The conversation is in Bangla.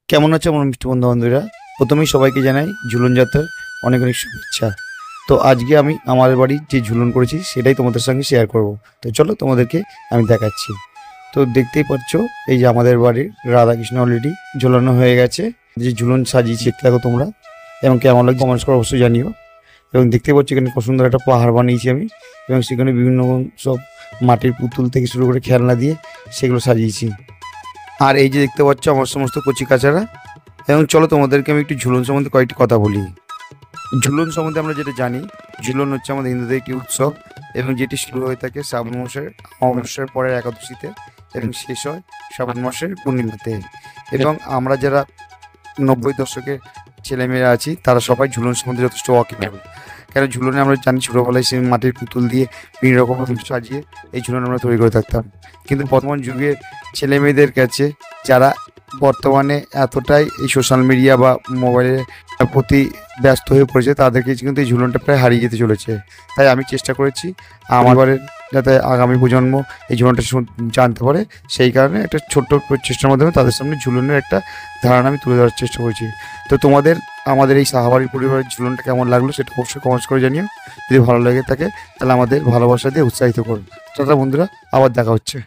কেমন আছে আমার মিষ্টি বন্ধু বান্ধবীরা? প্রথমেই সবাইকে জানাই ঝুলন যাত্রার অনেক অনেক শুভেচ্ছা। তো আজকে আমি আমার বাড়ির যে ঝুলন করেছি সেটাই তোমাদের সঙ্গে শেয়ার করব। তো চলো তোমাদেরকে আমি দেখাচ্ছি। তো দেখতেই পাচ্ছ এই যে আমাদের বাড়ির রাধাকৃষ্ণ অলরেডি ঝুলানো হয়ে গেছে। যে ঝুলন সাজিয়েছি দেখতে থাকো তোমরা, এবং কেমন লাগে কমেন্টস করে অবশ্যই জানিও। এবং দেখতে পাচ্ছ এখানে কত সুন্দর একটা পাহাড় বানিয়েছি আমি, এবং সেখানে বিভিন্ন সব মাটির পুতুল থেকে শুরু করে খেলনা দিয়ে সেগুলো সাজিয়েছি। আর এই যে দেখতে পাচ্ছ আমার সমস্ত কচি কাচারা। এবং চলো তোমাদেরকে আমি একটু ঝুলন সম্বন্ধে কয়েকটি কথা বলি। ঝুলন সম্বন্ধে আমরা যেটা জানি, ঝুলন হচ্ছে আমাদের হিন্দুদের একটি উৎসব, এবং যেটি শুরু হয়ে থাকে শ্রাবণ মাসের অমাবস্যার পরের একাদশীতে এবং শেষ হয় শ্রাবণ মাসের পূর্ণিমাতে। এবং আমরা যারা 90 দশকের ছেলেমেয়েরা আছি তারা সবাই ঝুলন সম্বন্ধে যথেষ্ট ওয়াকিবহাল। কেন ঝুলনে আমরা জানি ছোটোবেলায় সে মাটির পুতুল দিয়ে বিভিন্ন রকম সাজিয়ে এই ঝুলন আমরা তৈরি করে থাকতাম। কিন্তু বর্তমান যুগের ছেলে মেয়েদের কাছে, যারা বর্তমানে এতটাই এই সোশ্যাল মিডিয়া বা মোবাইলের প্রতি ব্যস্ত হয়ে পড়েছে, তাদের কাছে কিন্তু এই ঝুলনটা প্রায় হারিয়ে যেতে চলেছে। তাই আমি চেষ্টা করেছি আমার বাড়ির যাতে আগামী প্রজন্ম এই ঝুলনটা জানতে পারে, সেই কারণে একটা ছোট্ট প্রচেষ্টার মাধ্যমে তাদের সামনে ঝুলনের একটা ধারণা আমি তুলে ধরার চেষ্টা করেছি। তো তোমাদের আমাদের এই সাহাবাড়ির পরিবারের ঝুলনটা কেমন লাগলো সেটা অবশ্যই কমেন্টস করে জানিও। যদি ভালো লেগে থাকে তাহলে আমাদের ভালোবাসা দিয়ে উৎসাহিত করুন। টাটা বন্ধুরা, আবার দেখা হচ্ছে।